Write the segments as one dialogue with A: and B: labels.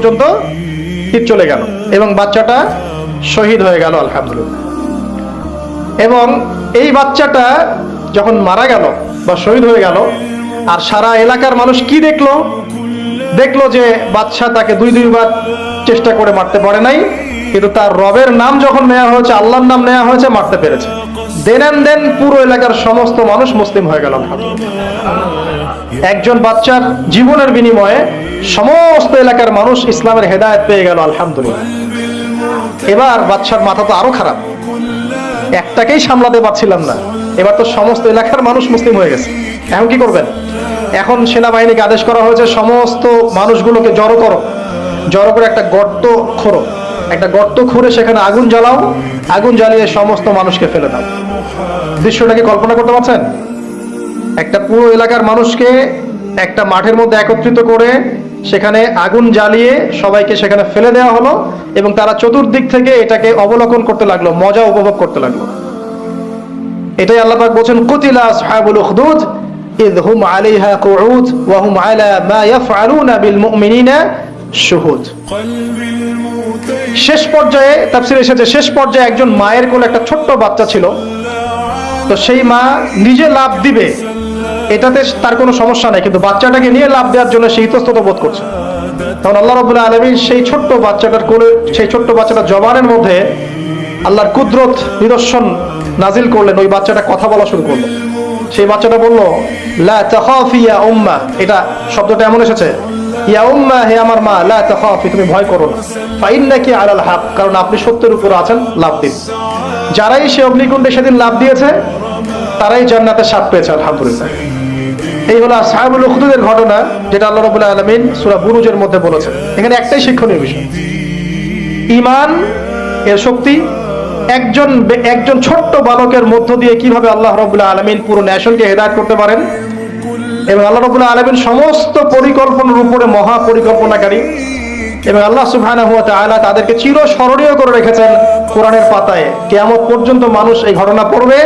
A: পর্যন্ত তীর চলে গেল এবং বাচ্চাটা শহীদ হয়ে গেল আলহামদুলিল্লাহ। এবং এই বাচ্চাটা যখন মারা গেল বা শহীদ হয়ে গেল, আর সারা এলাকার মানুষ কি দেখলো যে বাচ্চা তাকে দুইবার চেষ্টা করে মারতে পারে নাই, কিন্তু তার রবের নাম যখন নেওয়া হয়েছে, আল্লাহর নাম নেওয়া হয়েছে, মারতে পেরেছে। দেন পুরো এলাকার সমস্ত মানুষ মুসলিম হয়ে গেল আলহামদুলিল্লাহ। একজন বাচ্চার জীবনের বিনিময়ে সমস্ত এলাকার মানুষ ইসলামের হেদায়েত পেয়ে গেল আলহামদুলিল্লাহ। এবার বাচ্চার মাথা তো আরো খারাপ, একটাকেই সামলাতে পারছিলাম না, এবার তো সমস্ত এলাকার মানুষ মুসলিম হয়ে গেছে। এখন কি করবেন? এখন সেনাবাহিনীকে আদেশ করা হয়েছে সমস্ত মানুষগুলোকে জড়ো করে একটা গর্ত খুঁড়ে সেখানে আগুন জ্বালাও, আগুন জ্বালিয়ে সমস্ত মানুষকে ফেলে দাও। দৃশ্যটাকে কল্পনা করতে পারছেন? একটা পুরো এলাকার মানুষকে একটা মাঠের মধ্যে একত্রিত করে সেখানে আগুন জ্বালিয়ে সবাইকে সেখানে ফেলে দেওয়া হলো, এবং তারা চতুর্দিক থেকে এটাকে অবলোকন করতে লাগলো, মজা উপভোগ করতে লাগলো। এটাই আল্লাহ পাক বলেন, কুতিলা আসহাবুল উখদুদ ইয হুম আলাইহা কুউদ ওয়া হুম আলা মা ইয়াফআলুনা বিল মুমিনিনা শুহুদ। শেষ পর্যায়ে তাফসীরে এসেছে, শেষ পর্যায়ে একজন মায়ের কোলে একটা ছোট্ট বাচ্চা ছিল। তো সেই মা নিজে লাফ দিবে, এটাতে তার কোনো সমস্যা নাই, কিন্তু বাচ্চাটাকে নিয়ে লাফ দেওয়ার জন্য সে ইতস্তত বোধ করছে। তখন আল্লাহ রাব্বুল আলামিন সেই ছোট্ট বাচ্চাটার কোলে, সেই ছোট্ট বাচ্চাটার জবানের মধ্যে আল্লাহর কুদরত নিদর্শন নাজিল করলেন। ওই বাচ্চাটা কথা বলা শুরু করলো। সেই বাচ্চাটা বলল, লা তাখাফি ইয়া উম্মা, এটা শব্দটা এমন এসেছে, ইয়া উম্মা, হে আমার মা, লা তাখাফি, তুমি ভয় করো না, ফাইন্নাকি আলাল হক, কারণ আপনি সত্যের উপর আছেন, লাভ দিন। যারাই সে অগ্নিকুণ্ডে সেদিন লাভ দিয়েছে তারাই জান্নাতের স্বাদ পেয়েছে আলহামদুলিল্লাহ। এই হলো আসহাবুল উখদুদের ঘটনা, যেটা আল্লাহ রাব্বুল আলামিন সূরা বুরুজের মধ্যে বলেছেন। এখানে একটাই শিক্ষণীয় বিষয়, ঈমান এর শক্তি একজন ছোট্ট বালকের মধ্য দিয়ে কিভাবে আল্লাহ রাব্বুল আলামিন পুরো নেশনকে হেদায়েত করতে পারেন, এবং আল্লাহ রাব্বুল আলামিন সমস্ত পরিকল্পনার উপরে মহা পরিকল্পনাকারী, এবং আল্লাহ সুবহানাহু ওয়া তাআলা তাদেরকে চিরস্মরণীয় করে রেখেছেন কোরআনের পাতায়। কিয়ামত পর্যন্ত মানুষ এই ঘটনা পড়বে,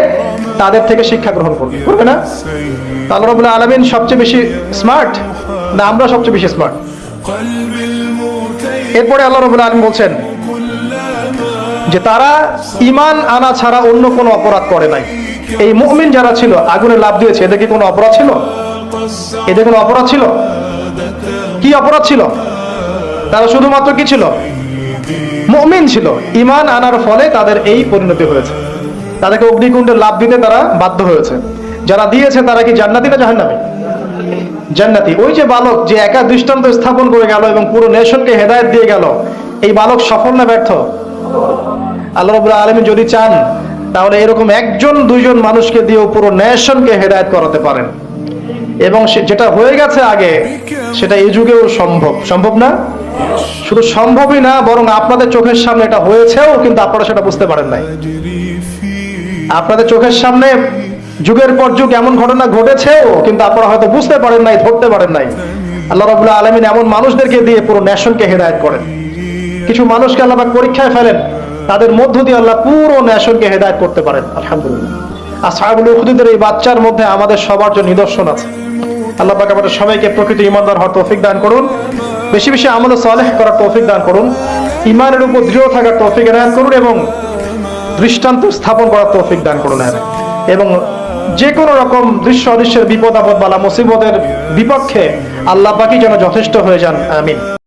A: তাদের থেকে শিক্ষা গ্রহণ করবে না? আল্লাহ রাব্বুল আলামিন সবচেয়ে বেশি স্মার্ট না আমরা সবচেয়ে বেশি স্মার্ট? এরপরে আল্লাহ রাব্বুল আলামিন বলছেন যে তারা ঈমান আনা ছাড়া অন্য কোনো অপরাধ করে নাই। এই মুমিন যারা ছিল, আগুনে লাফ দিয়েছে, এদের কি কোনো অপরাধ ছিল? এদের কোনো অপরাধ ছিল? কি অপরাধ ছিল? তারা শুধুমাত্র কি ছিল? মুমিন ছিল। ঈমান আনার ফলে তাদের এই পরিণতি হয়েছে, তাদেরকে অগ্নিকুণ্ডে লাফ দিতে তারা বাধ্য হয়েছে। যারা দিয়েছে তারা কি জান্নাতি না জাহান্নামী? জান্নাতি। ওই যে বালক যে একা দৃষ্টান্ত স্থাপন করে গেল এবং পুরো নেশনকে হেদায়েত দিয়ে গেল, এই বালক সফল না ব্যর্থ? আল্লাহ রাব্বুল আলামিন যদি চান তাহলে এরকম একজন দুইজন মানুষকে দিয়ে পুরো নেশনকে হেদায়েত করাতে পারেন, এবং যেটা হয়ে গেছে আগে সেটা এই যুগেও সম্ভব না? শুধু সম্ভবই না, বরং আপনাদের চোখের সামনে এটা হয়েছেও, কিন্তু আপনারা সেটা বুঝতে পারেন নাই। আপনাদের চোখের সামনে যুগের পর যুগ এমন ঘটনা ঘটেছেও, কিন্তু আপনারা হয়তো বুঝতে পারেন নাই, ধরতে পারেন নাই। আল্লাহ রাব্বুল আলামিন এমন মানুষদেরকে দিয়ে পুরো নেশনকে হেদায়েত করেন। কিছু মানুষকে আল্লাহ পাক পরীক্ষায় ফেলেন, তাদের মধ্য দিয়ে আল্লাহ পুরো নেশনকে হেদায়েত করতে পারেন আলহামদুলিল্লাহ। আসহাবুল উখদুদের এই বাচ্চার মধ্যে আমাদের সবার জন্য নিদর্শন আছে। আল্লাহ পাক আমাদের সবাইকে প্রকৃত ঈমানদার হওয়ার তৌফিক দান করুন, বেশি বেশি আমলে সালেহ করার তৌফিক দান করুন, ঈমানের উপর দৃঢ় থাকার তৌফিক এনায়েত করুন, এবং দৃষ্টান্ত স্থাপন করার তৌফিক দান করুন, এবং যে কোনো রকম দৃশ্য অদৃশ্যের বিপদ আপদ বালা মুসিবতের বিপক্ষে আল্লাহ পাকই যেন যথেষ্ট হয়ে যান। আমিন।